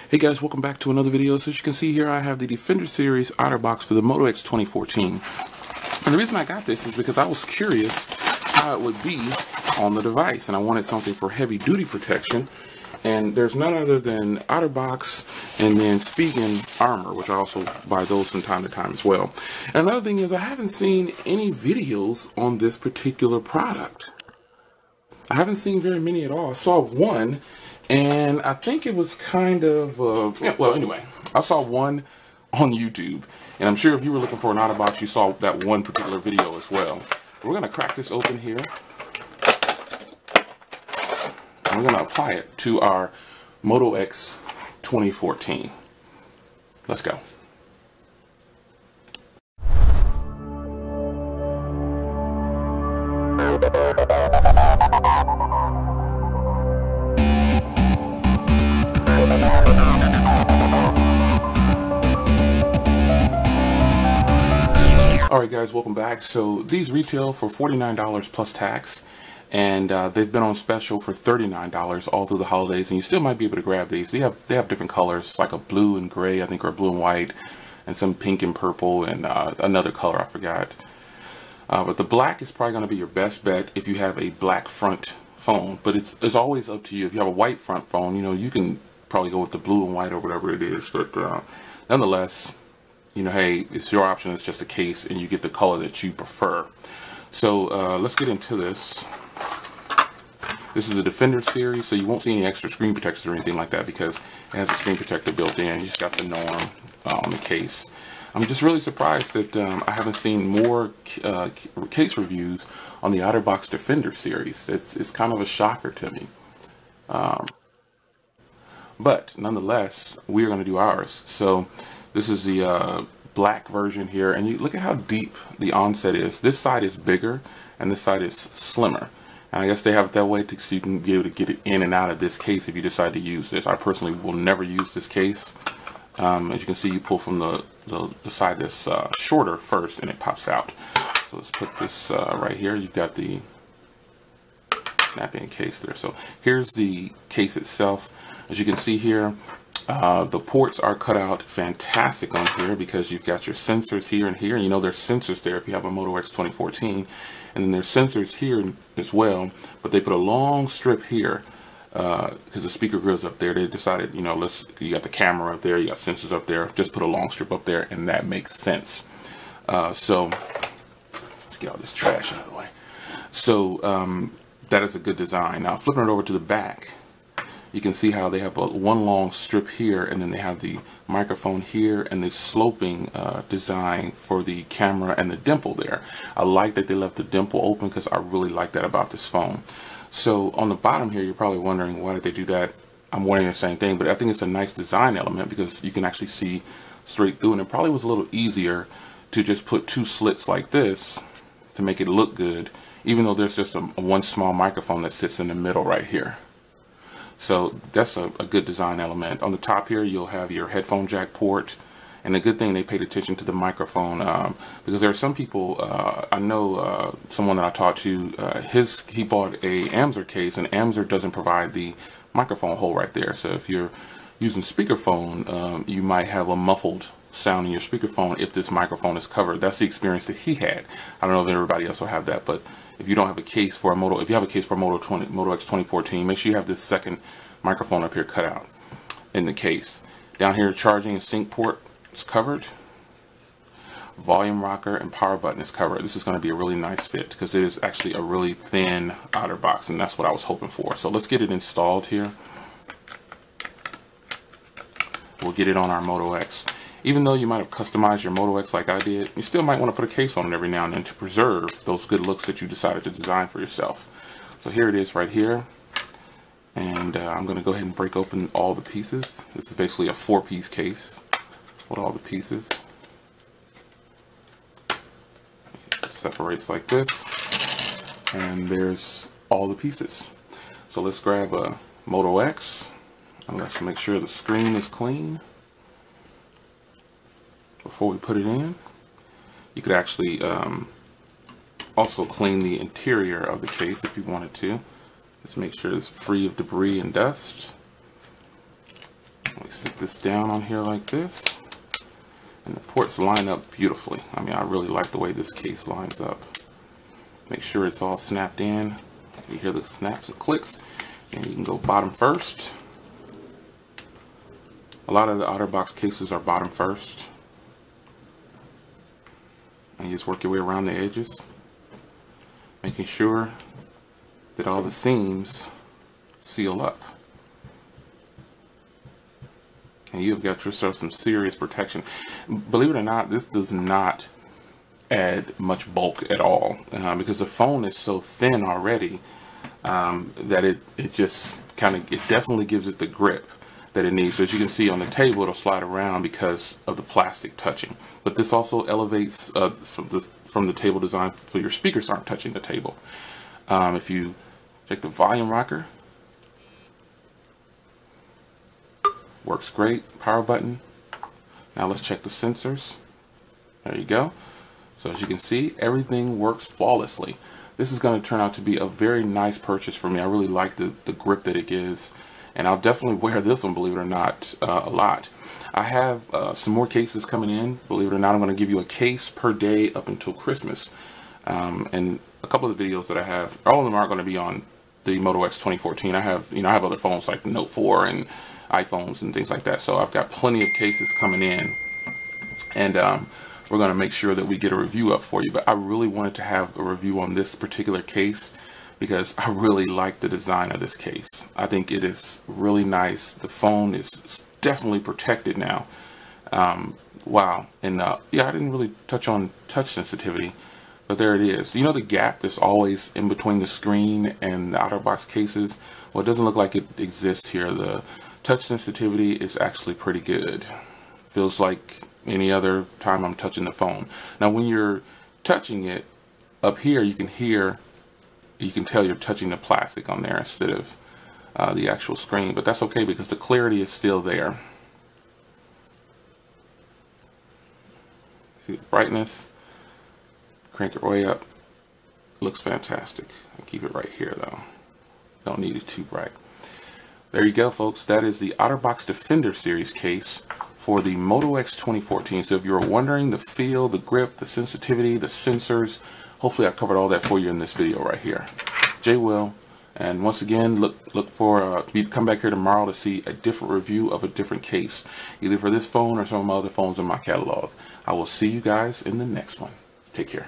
Hey guys, welcome back to another video. So as you can see here, I have the Defender Series Otterbox for the Moto X 2014. And the reason I got this is because I was curious how it would be on the device, and I wanted something for heavy duty protection. And there's none other than Otterbox and then Spigen Armor, which I also buy those from time to time as well. And another thing is I haven't seen any videos on this particular product. I haven't seen very many at all. I saw one, and I think it was kind of, well, anyway, I saw one on YouTube, and I'm sure if you were looking for an Otterbox, you saw that one particular video as well. We're going to crack this open here, and we're going to apply it to our Moto X 2014. Let's go. Alright guys, welcome back. So these retail for $49 plus tax, and they've been on special for $39 all through the holidays, and you still might be able to grab these. They have different colors, like a blue and gray, I think, or blue and white, and some pink and purple, and another color I forgot. But the black is probably going to be your best bet if you have a black front phone, but it's always up to you. If you have a white front phone, you know, you can probably go with the blue and white or whatever it is, but nonetheless, you know, hey, it's your option. It's just a case, and you get the color that you prefer. So let's get into this. This is a Defender series, so you won't see any extra screen protectors or anything like that because it has a screen protector built in. You just got the norm on the case. I'm just really surprised that I haven't seen more case reviews on the Otterbox Defender series. It's kind of a shocker to me. But nonetheless, we are going to do ours. So this is the black version here, and you look at how deep the onset is. This side is bigger, and this side is slimmer. And I guess they have it that way so you can be able to get it in and out of this case if you decide to use this. I personally will never use this case. As you can see, you pull from the side that's shorter first, and it pops out. So let's put this right here. You've got the snap-in case there. So here's the case itself. As you can see here, the ports are cut out fantastic on here because you've got your sensors here and here. And you know there's sensors there if you have a Moto X 2014. And then there's sensors here as well, but they put a long strip here because the speaker grill's up there. They decided, you know, you got the camera up there, you got sensors up there, just put a long strip up there, and that makes sense. So let's get all this trash out of the way. So that is a good design. Now flipping it over to the back, you can see how they have one long strip here, and then they have the microphone here and the sloping design for the camera and the dimple there. I like that they left the dimple open because I really like that about this phone. So on the bottom here, you're probably wondering why did they do that. I'm wondering the same thing, but I think it's a nice design element because you can actually see straight through, and it probably was a little easier to just put two slits like this to make it look good, even though there's just one small microphone that sits in the middle right here. So that's a good design element. On the top here, you'll have your headphone jack port. And the good thing, they paid attention to the microphone because there are some people, I know someone that I talked to, he bought a Amser case, and Amser doesn't provide the microphone hole right there. So if you're using speakerphone, you might have a muffled sound in your speakerphone if this microphone is covered. That's the experience that he had. I don't know if everybody else will have that, but if you don't have a case for a Moto, if you have a case for a Moto X 2014, make sure you have this second microphone up here cut out in the case. Down here, charging and sync port is covered. Volume rocker and power button is covered. This is going to be a really nice fit because it is actually a really thin Otterbox, and that's what I was hoping for. So let's get it installed here. We'll get it on our Moto X. Even though you might have customized your Moto X like I did, you still might want to put a case on it every now and then to preserve those good looks that you decided to design for yourself. So here it is right here. And I'm going to go ahead and break open all the pieces. This is basically a 4-piece case with all the pieces. It separates like this. And there's all the pieces. So let's grab a Moto X. And let's make sure the screen is clean. Before we put it in, you could actually also clean the interior of the case if you wanted to. Let's make sure it's free of debris and dust. We sit this down on here like this, and the ports line up beautifully. I mean, I really like the way this case lines up. Make sure it's all snapped in. You hear the snaps and clicks, and you can go bottom first. A lot of the Otterbox cases are bottom first. And you just work your way around the edges, making sure that all the seams seal up. And you've got yourself some serious protection. Believe it or not, this does not add much bulk at all, because the phone is so thin already that it just it definitely gives it the grip that it needs. So as you can see on the table, it'll slide around because of the plastic touching. But this also elevates from the table design, so your speakers aren't touching the table. If you check the volume rocker, works great. Power button. Now let's check the sensors. There you go. So as you can see, everything works flawlessly. This is going to turn out to be a very nice purchase for me. I really like the grip that it gives, and I'll definitely wear this one, believe it or not, a lot. I have some more cases coming in. Believe it or not, I'm going to give you a case per day up until Christmas. And a couple of the videos that I have, all of them aren't going to be on the Moto X 2014. I have other phones like the Note 4 and iPhones and things like that. So I've got plenty of cases coming in, and we're going to make sure that we get a review up for you. But I really wanted to have a review on this particular case because I really like the design of this case. I think it is really nice. The phone is definitely protected now. Wow. And yeah, I didn't really touch on touch sensitivity, but there it is. You know the gap that's always in between the screen and the Otterbox cases? Well, it doesn't look like it exists here. The touch sensitivity is actually pretty good. Feels like any other time I'm touching the phone. Now when you're touching it up here, you can tell you're touching the plastic on there instead of the actual screen, but that's okay because the clarity is still there. See the brightness, crank it way up, looks fantastic. I'll keep it right here though, don't need it too bright. There you go, folks. That is the Otterbox Defender series case for the Moto X 2014. So if you were wondering the feel, the grip, the sensitivity, the sensors, hopefully I covered all that for you in this video right here. Jay Will, and once again, look for come back here tomorrow to see a different review of a different case, either for this phone or some of my other phones in my catalog. I will see you guys in the next one. Take care.